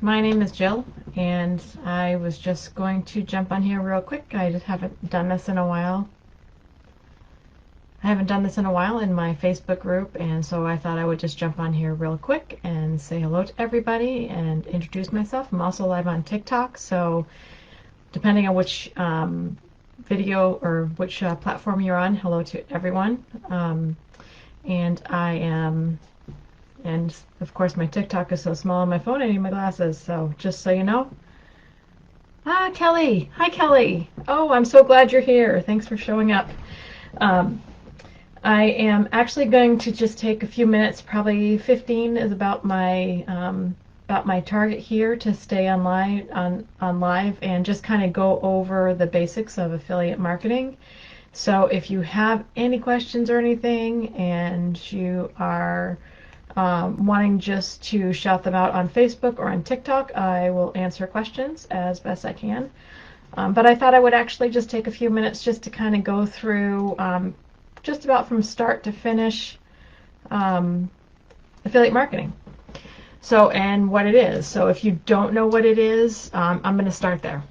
my name is Jill, and I was just going to jump on here real quick. I just haven't done this in a while. I haven't done this in a while in my Facebook group, and so I thought I would just jump on here real quick and say hello to everybody and introduce myself. I'm also live on TikTok, so depending on which video or which platform you're on, hello to everyone. And I am, and of course my TikTok is so small on my phone I need my glasses, so just so you know. Kelly! Hi, Kelly! Oh, I'm so glad you're here. Thanks for showing up. I am actually going to just take a few minutes, probably 15 is about my target here to stay on live and just kind of go over the basics of affiliate marketing. So if you have any questions or anything and you are wanting just to shout them out on Facebook or on TikTok, I will answer questions as best I can. But I thought I would actually just take a few minutes just to kind of go through just about from start to finish affiliate marketing. So, and what it is. So if you don't know what it is, I'm going to start there.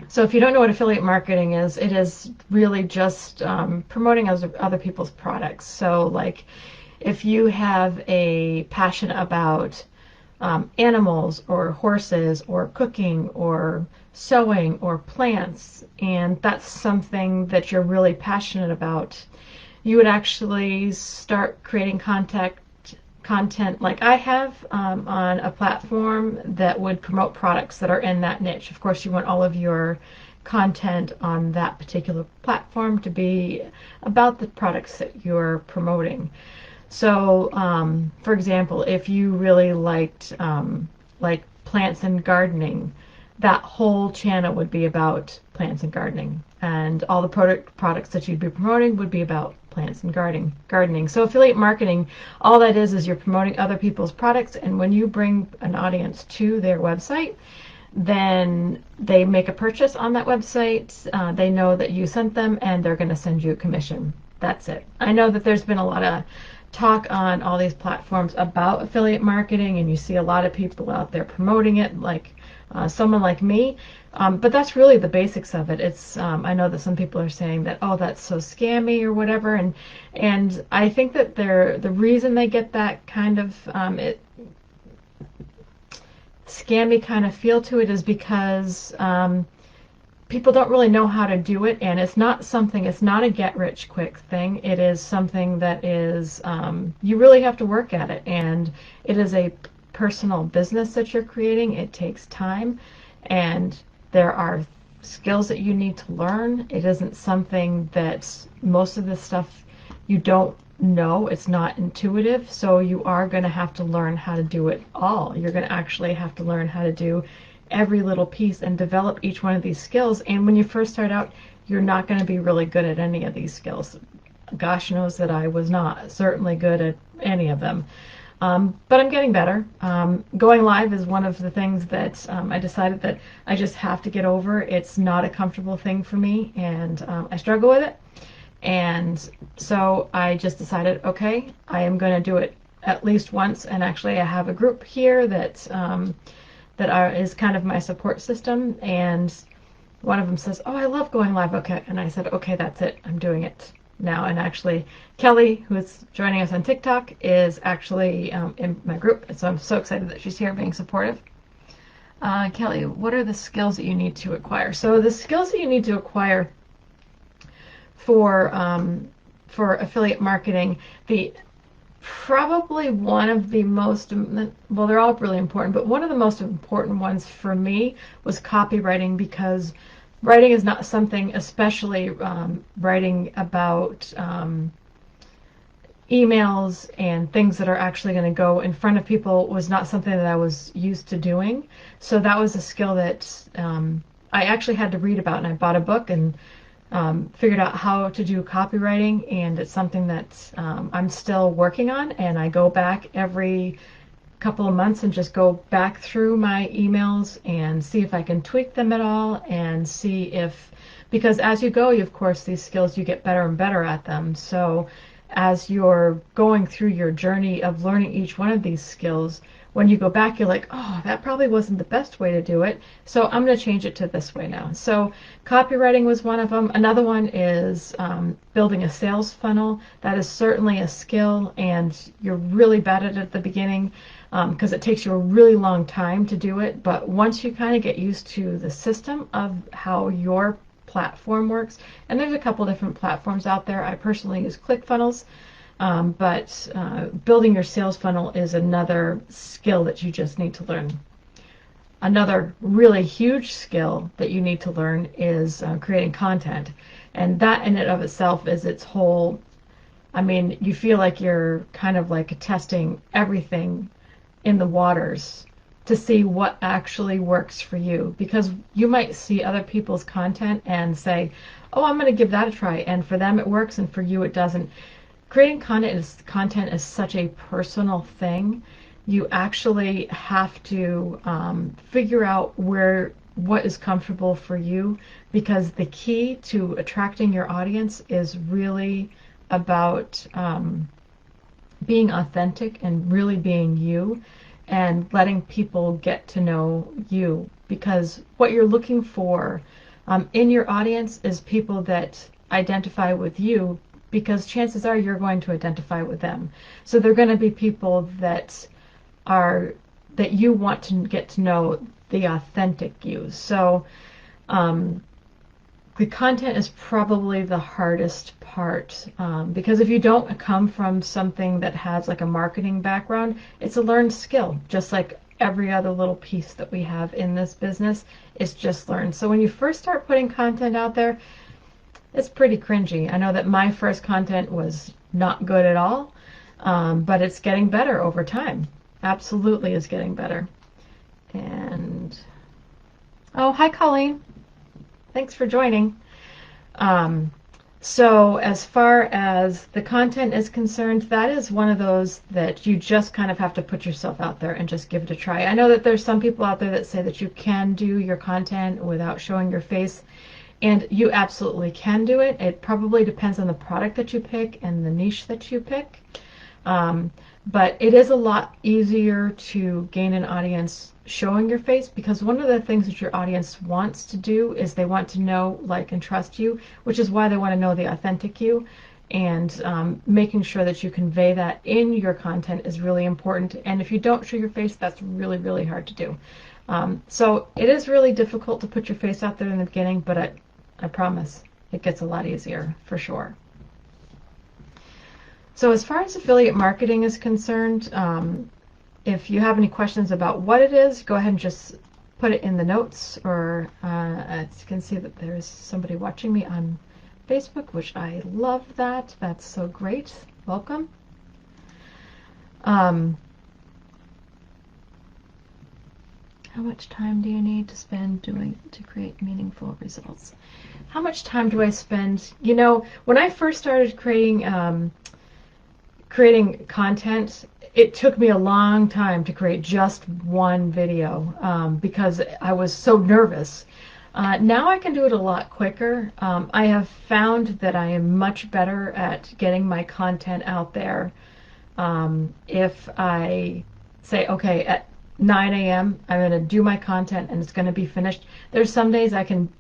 So if you don't know what affiliate marketing is, it is really just promoting other people's products. So like if you have a passion about animals or horses or cooking or sewing or plants, and that's something that you're really passionate about, you would actually start creating content like I have on a platform that would promote products that are in that niche. Of course, you want all of your content on that particular platform to be about the products that you're promoting. So, for example, if you really liked like plants and gardening, that whole channel would be about plants and gardening, and all the products that you'd be promoting would be about plants and gardening. So affiliate marketing, all that is you're promoting other people's products, and when you bring an audience to their website, then they make a purchase on that website. They know that you sent them, and they're going to send you a commission. That's it. I know that there's been a lot of talk on all these platforms about affiliate marketing, and you see a lot of people out there promoting it, like someone like me, but that's really the basics of it. It's I know that some people are saying that, oh, that's so scammy or whatever, and I think that the reason they get that kind of scammy kind of feel to it is because people don't really know how to do it, and it's not a get-rich-quick thing. It is something that is, you really have to work at it, and it is a personal business that you're creating. It takes time, and there are skills that you need to learn. It isn't something that most of this stuff you don't know. It's not intuitive, so you are going to have to learn how to do it all. You're going to actually have to learn how to do every little piece and develop each one of these skills. And when you first start out, you're not going to be really good at any of these skills. Gosh knows that I was not certainly good at any of them. But I'm getting better. Going live is one of the things that I decided that I just have to get over. It's not a comfortable thing for me, and I struggle with it. And so I just decided, okay, I am going to do it at least once. And actually I have a group here that is kind of my support system, and one of them says, oh, I love going live. Okay. And I said, okay, that's it. I'm doing it now. And actually Kelly, who is joining us on TikTok, is actually in my group, so I'm so excited that she's here being supportive. Kelly, what are the skills that you need to acquire? So the skills that you need to acquire for affiliate marketing, probably one of the most, well, they're all really important, but one of the most important ones for me was copywriting, because writing is not something, especially writing about emails and things that are actually going to go in front of people, was not something that I was used to doing. So that was a skill that I actually had to read about, and I bought a book and figured out how to do copywriting, and it's something that I'm still working on, and I go back every couple of months and just go back through my emails and see if I can tweak them at all, and see if, because as you go, of course, these skills, you get better and better at them. So as you're going through your journey of learning each one of these skills, when you go back, you're like, oh, that probably wasn't the best way to do it, so I'm going to change it to this way now. So copywriting was one of them. Another one is building a sales funnel. That is certainly a skill, and you're really bad at it at the beginning because it takes you a really long time to do it. But once you kind of get used to the system of how your platform works, and there's a couple different platforms out there. I personally use ClickFunnels. But building your sales funnel is another skill that you just need to learn. Another really huge skill that you need to learn is creating content. And that in and of itself is its whole, I mean, you feel like you're kind of like testing everything in the waters to see what actually works for you. Because you might see other people's content and say, oh, I'm going to give that a try. And for them it works and for you it doesn't. Creating content is such a personal thing. You actually have to figure out what is comfortable for you, because the key to attracting your audience is really about being authentic and really being you and letting people get to know you, because what you're looking for in your audience is people that identify with you, because chances are you're going to identify with them. So they're going to be people that you want to get to know, the authentic you. So the content is probably the hardest part, because if you don't come from something that has like a marketing background, it's a learned skill, just like every other little piece that we have in this business is just learned. So when you first start putting content out there, it's pretty cringy. I know that my first content was not good at all, but it's getting better over time. Absolutely is getting better. And, oh, hi Colleen. Thanks for joining. So as far as the content is concerned, that is one of those that you just kind of have to put yourself out there and just give it a try. I know that there's some people out there that say that you can do your content without showing your face. And you absolutely can do it. It probably depends on the product that you pick and the niche that you pick. But it is a lot easier to gain an audience showing your face, because one of the things that your audience wants to do is they want to know, like, and trust you, which is why they want to know the authentic you. And making sure that you convey that in your content is really important. And if you don't show your face, that's really, really hard to do. So it is really difficult to put your face out there in the beginning, but I promise it gets a lot easier for sure. So as far as affiliate marketing is concerned, if you have any questions about what it is, go ahead and just put it in the notes, or as you can see that there's somebody watching me on Facebook, which I love that. That's so great. Welcome. How much time do you need to spend to create meaningful results? How much time do I spend? You know, when I first started creating content, it took me a long time to create just one video because I was so nervous. Now I can do it a lot quicker. I have found that I am much better at getting my content out there. If I say, okay, at 9 a.m. I'm going to do my content and it's going to be finished. There's some days I can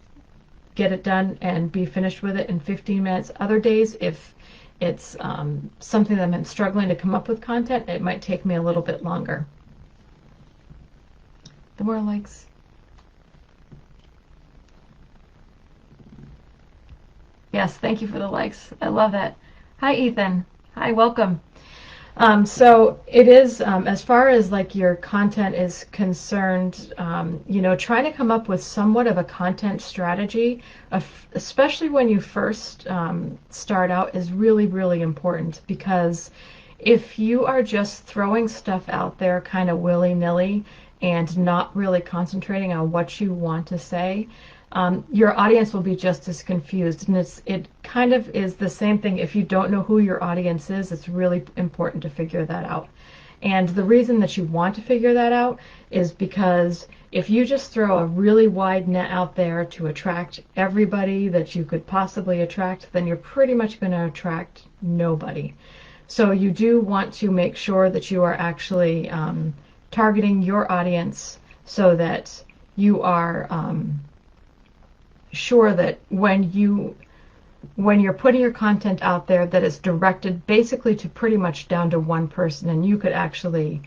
get it done and be finished with it in 15 minutes. Other days, if it's something that I'm struggling to come up with content, it might take me a little bit longer. The more likes. Yes, thank you for the likes. I love that. Hi, Ethan. Hi, welcome. So it is, as far as like your content is concerned, you know, trying to come up with somewhat of a content strategy, especially when you first start out, is really, really important, because if you are just throwing stuff out there kind of willy-nilly and not really concentrating on what you want to say, your audience will be just as confused. And it kind of is the same thing. If you don't know who your audience is, it's really important to figure that out. And the reason that you want to figure that out is because if you just throw a really wide net out there to attract everybody that you could possibly attract, then you're pretty much going to attract nobody. So you do want to make sure that you are actually targeting your audience so that you are sure that when you're putting your content out there, that it's directed basically to pretty much down to one person, and you could actually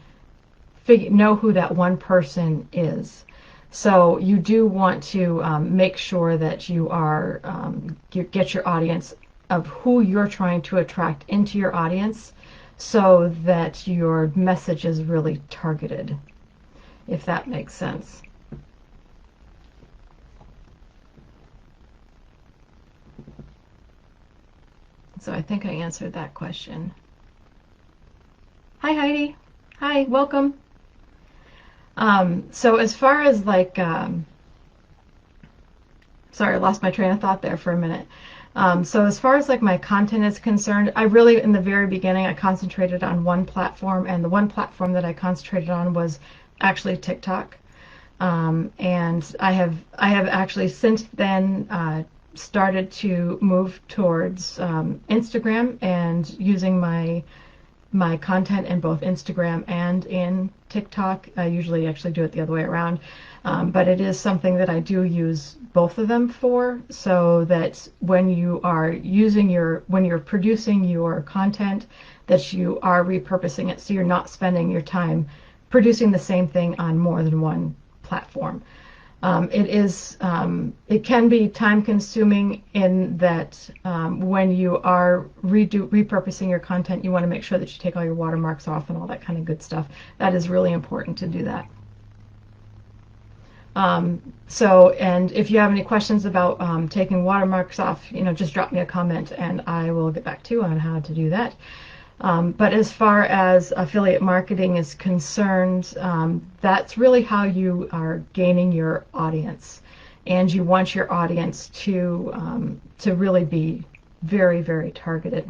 know who that one person is. So you do want to make sure that you are get your audience of who you're trying to attract into your audience, so that your message is really targeted, if that makes sense. So I think I answered that question. Hi, Heidi. Hi, welcome. So as far as like, sorry, I lost my train of thought there for a minute. So as far as like my content is concerned, I really, in the very beginning, I concentrated on one platform, and the one platform that I concentrated on was actually TikTok. And I have actually since then started to move towards Instagram and using my content in both Instagram and in TikTok. I usually actually do it the other way around, but it is something that I do use both of them for, so that when you are when you're producing your content, that you are repurposing it, so you're not spending your time producing the same thing on more than one platform. It can be time consuming in that when you are repurposing your content, you want to make sure that you take all your watermarks off and all that kind of good stuff. That is really important to do that. And if you have any questions about taking watermarks off, just drop me a comment and I will get back to you on how to do that. But as far as affiliate marketing is concerned, that's really how you are gaining your audience, and you want your audience to really be very, very targeted.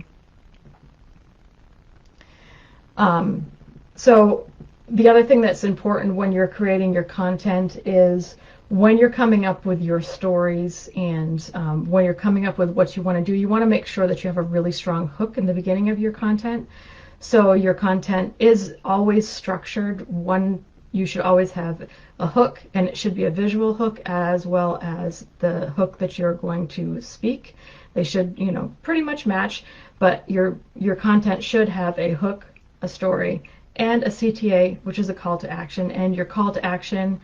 So the other thing that's important when you're creating your content is when you're coming up with your stories and when you're coming up with what you want to do, you want to make sure that you have a really strong hook in the beginning of your content. So your content is always structured. You should always have a hook, and it should be a visual hook as well as the hook that you're going to speak. They should, pretty much match, but your content should have a hook, a story, and a CTA, which is a call to action, and your call to action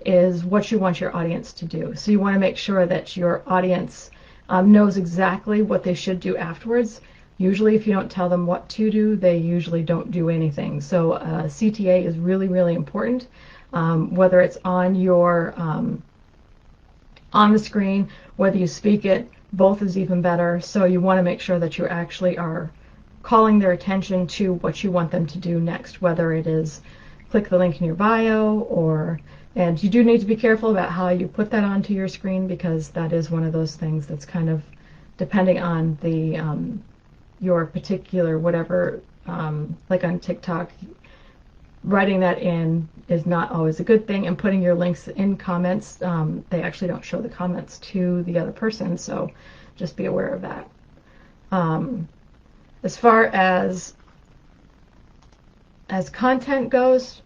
is what you want your audience to do. So you want to make sure that your audience knows exactly what they should do afterwards. Usually if you don't tell them what to do, they usually don't do anything. So CTA is really, really important, whether it's on your on the screen, whether you speak it, both is even better. So you want to make sure that you actually are calling their attention to what you want them to do next, whether it is click the link in your bio and you do need to be careful about how you put that onto your screen, because that is one of those things that's kind of depending on the your particular whatever, like on TikTok, writing that in is not always a good thing, and putting your links in comments, they actually don't show the comments to the other person, so just be aware of that. As far as content goes,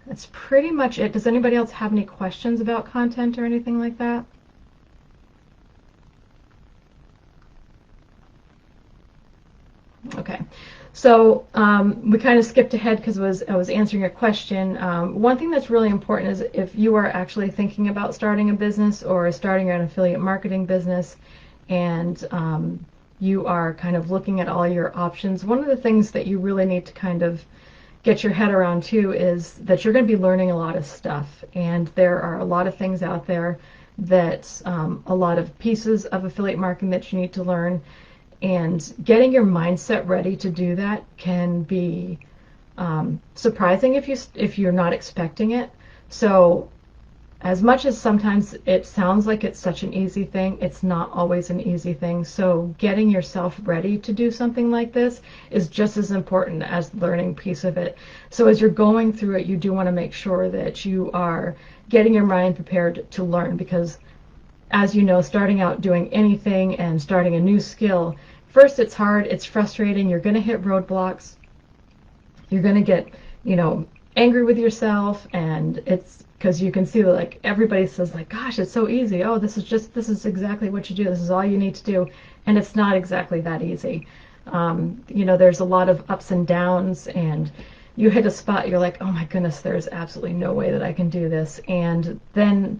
that's pretty much it. Does anybody else have any questions about content or anything like that? Okay, so we kind of skipped ahead because I was answering a question. One thing that's really important is if you are actually thinking about starting a business or starting an affiliate marketing business, and you are kind of looking at all your options, one of the things that you really need to kind of get your head around too is that you're going to be learning a lot of stuff, and there are a lot of things out there that a lot of pieces of affiliate marketing that you need to learn, and getting your mindset ready to do that can be surprising if you're not expecting it. So as much as sometimes it sounds like it's such an easy thing, it's not always an easy thing. So getting yourself ready to do something like this is just as important as the learning piece of it. So as you're going through it, you do want to make sure that you are getting your mind prepared to learn, because as you know, starting out doing anything and starting a new skill, first it's hard, it's frustrating, you're going to hit roadblocks, you're going to get, angry with yourself, and it's because you can see that like everybody says like, gosh, it's so easy. Oh, this is exactly what you do. This is all you need to do. And it's not exactly that easy. You know, there's a lot of ups and downs, and you hit a spot, you're like, oh my goodness, there's absolutely no way that I can do this. And then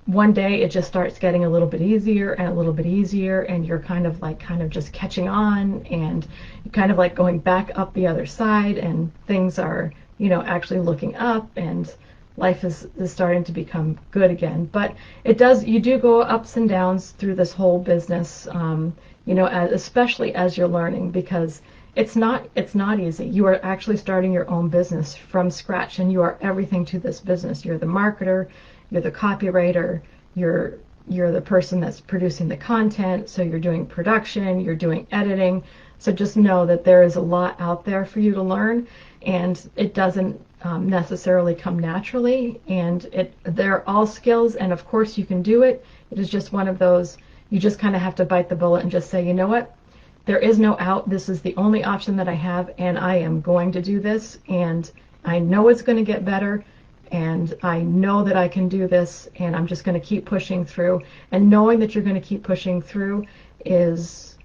one day it just starts getting a little bit easier and a little bit easier, and you're kind of just catching on, and you're kind of like going back up the other side, and things are, you know, actually looking up, and life is starting to become good again. But you do go ups and downs through this whole business, you know, especially as you're learning, because it's not easy. You are actually starting your own business from scratch, and you are everything to this business. You're the marketer, you're the copywriter, you're the person that's producing the content, so you're doing production, you're doing editing. So just know that there is a lot out there for you to learn, and it doesn't necessarily come naturally, and they're all skills, and of course you can do it. It is just one of those, you just kind of have to bite the bullet and just say, you know what, there is no out. This is the only option that I have, and I am going to do this, and I know it's going to get better, and I know that I can do this, and I'm just going to keep pushing through. And knowing that you're going to keep pushing through is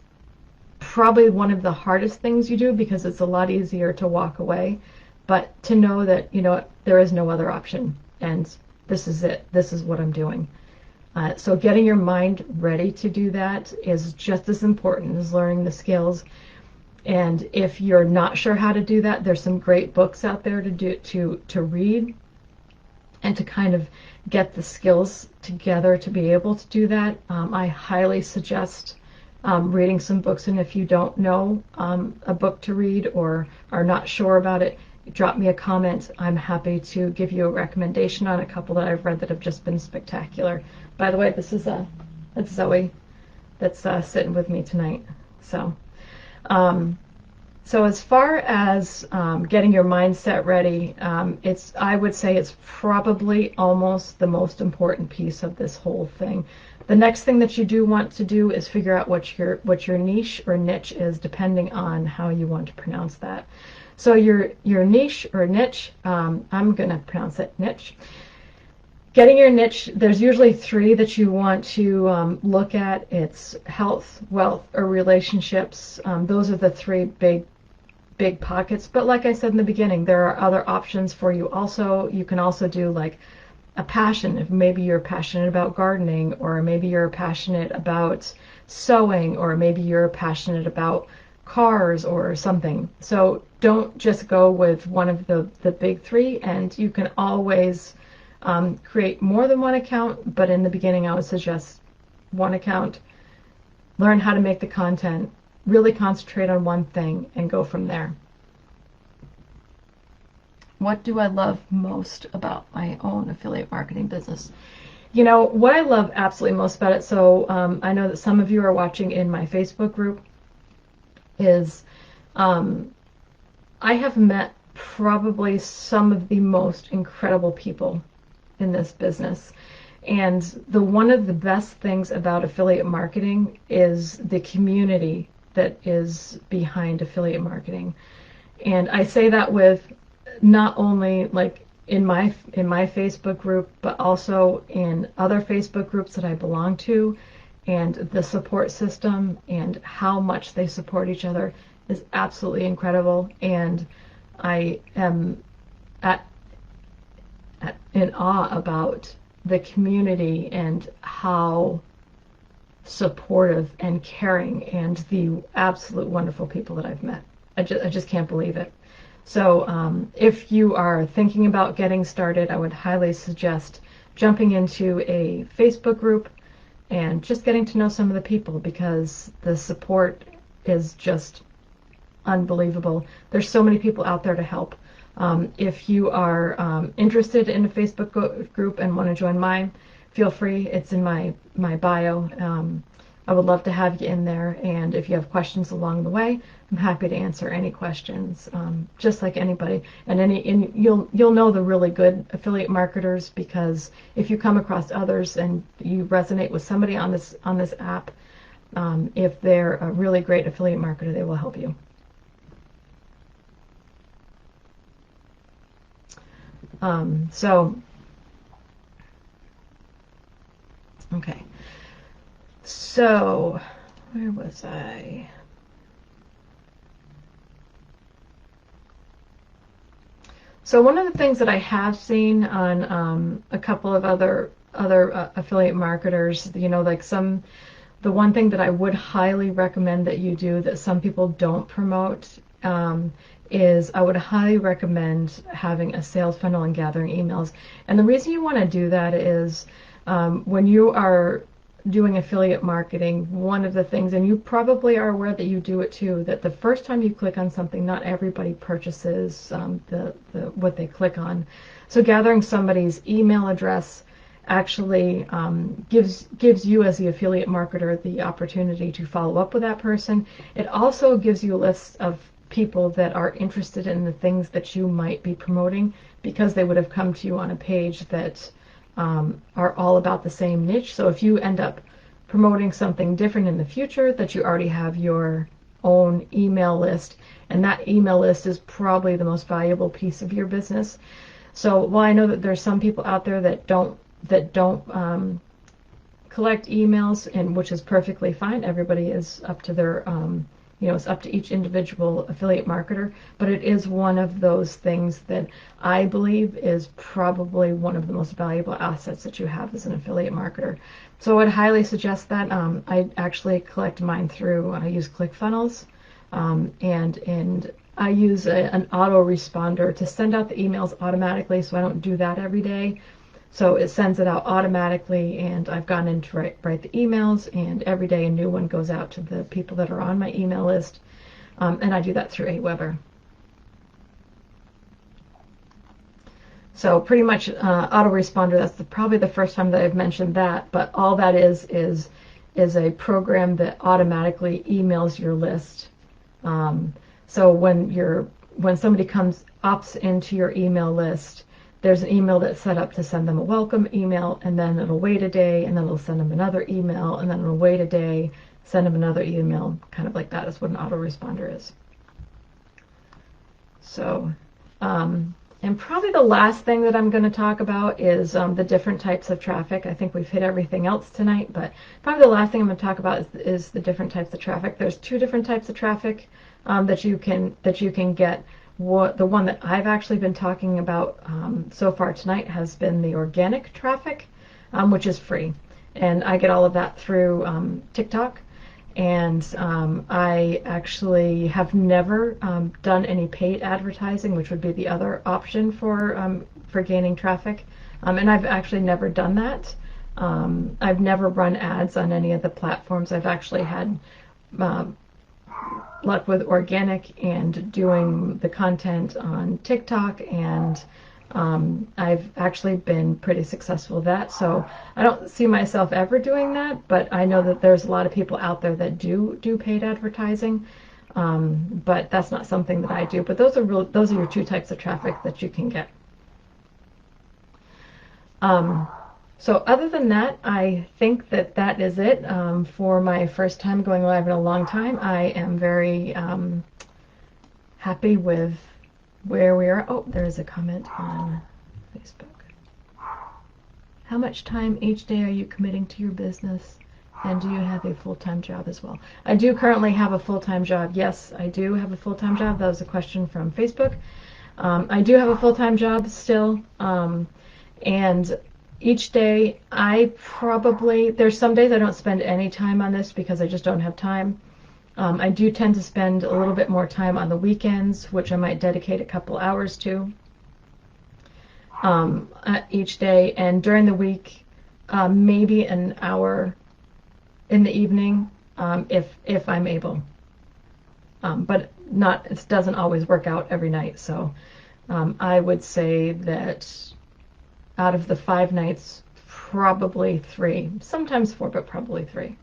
probably one of the hardest things you do, because it's a lot easier to walk away. But to know that, you know, there is no other option, and this is it. This is what I'm doing. So getting your mind ready to do that is just as important as learning the skills. And if you're not sure how to do that, there's some great books out there to read, and to kind of get the skills together to be able to do that. I highly suggest reading some books, and if you don't know a book to read or are not sure about it, drop me a comment. I'm happy to give you a recommendation on a couple that I've read that have just been spectacular. By the way, that's Zoe that's sitting with me tonight. So as far as getting your mindset ready, I would say it's probably almost the most important piece of this whole thing. The next thing that you do want to do is figure out what your niche or niche is, depending on how you want to pronounce that. So your niche or niche, I'm going to pronounce it niche. Getting your niche, there's usually three that you want to look at. It's health, wealth, or relationships. Those are the three big pockets. But like I said in the beginning, there are other options for you also. You can also do like a passion. If maybe you're passionate about gardening, or maybe you're passionate about sewing, or maybe you're passionate about cars or something. So don't just go with one of the big three, and you can always create more than one account, but in the beginning I would suggest one account. Learn how to make the content, really concentrate on one thing, and go from there. What do I love most about my own affiliate marketing business? You know, what I love absolutely most about it, so I know that some of you are watching in my Facebook group, is I have met probably some of the most incredible people in this business. And one of the best things about affiliate marketing is the community that is behind affiliate marketing. And I say that with not only like in my Facebook group, but also in other Facebook groups that I belong to, and the support system and how much they support each other is absolutely incredible. And I am in awe about the community and how supportive and caring, and the absolute wonderful people that I've met. I just can't believe it. So if you are thinking about getting started, I would highly suggest jumping into a Facebook group and just getting to know some of the people, because the support is just unbelievable. There's so many people out there to help. If you are interested in a Facebook group and want to join mine, feel free. It's in my bio. I would love to have you in there, and if you have questions along the way, I'm happy to answer any questions, just like anybody. And you'll know the really good affiliate marketers, because if you come across others and you resonate with somebody on this app, if they're a really great affiliate marketer, they will help you. So, okay. So, where was I? So one of the things that I have seen on a couple of other affiliate marketers, like the one thing that I would highly recommend that you do that some people don't promote is I would highly recommend having a sales funnel and gathering emails. And the reason you want to do that is when you are doing affiliate marketing, one of the things, and you probably are aware that you do it too, that the first time you click on something, not everybody purchases what they click on. So gathering somebody's email address actually gives you as the affiliate marketer the opportunity to follow up with that person. It also gives you a list of people that are interested in the things that you might be promoting, because they would have come to you on a page that are all about the same niche. So if you end up promoting something different in the future, that you already have your own email list, and that email list is probably the most valuable piece of your business. So while I know that there's some people out there that don't collect emails, and which is perfectly fine, everybody is up to their it's up to each individual affiliate marketer, but it is one of those things that I believe is probably one of the most valuable assets that you have as an affiliate marketer. So I would highly suggest that. I actually collect mine through, I use ClickFunnels, and I use an autoresponder to send out the emails automatically, so I don't do that every day. So it sends it out automatically, and I've gone in to write the emails, and every day a new one goes out to the people that are on my email list, and I do that through Aweber. So pretty much Autoresponder, that's probably the first time that I've mentioned that, but all that is a program that automatically emails your list. So when somebody opts into your email list, there's an email that's set up to send them a welcome email, and then it'll wait a day, and then it'll send them another email, and then it'll wait a day, send them another email, kind of like that is what an autoresponder is. So, and probably the last thing that I'm going to talk about is the different types of traffic. I think we've hit everything else tonight, but probably the last thing I'm going to talk about is the different types of traffic. There's two different types of traffic that you can get. The one that I've actually been talking about so far tonight has been the organic traffic, which is free. And I get all of that through TikTok. And I actually have never done any paid advertising, which would be the other option for gaining traffic. And I've actually never done that. I've never run ads on any of the platforms. I've actually had luck with organic and doing the content on TikTok, and I've actually been pretty successful with that. So I don't see myself ever doing that, but I know that there's a lot of people out there that do paid advertising, but that's not something that I do. But those are your two types of traffic that you can get. So other than that, I think that is it for my first time going live in a long time. I am very happy with where we are. Oh, there is a comment on Facebook. How much time each day are you committing to your business? And do you have a full-time job as well? I do currently have a full-time job. Yes, I do have a full-time job. That was a question from Facebook. I do have a full-time job still. And each day, there's some days I don't spend any time on this because I just don't have time. I do tend to spend a little bit more time on the weekends, which I might dedicate a couple hours to each day. And during the week, maybe an hour in the evening if I'm able. But it doesn't always work out every night. So I would say that out of the 5 nights, probably 3, sometimes 4, but probably 3.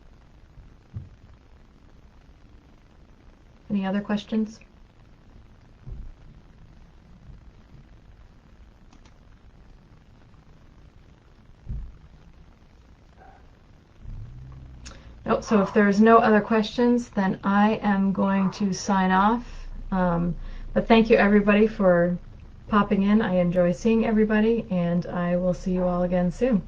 Any other questions? Nope, so if there's no other questions, then I am going to sign off. But thank you everybody for popping in. I enjoy seeing everybody, and I will see you all again soon.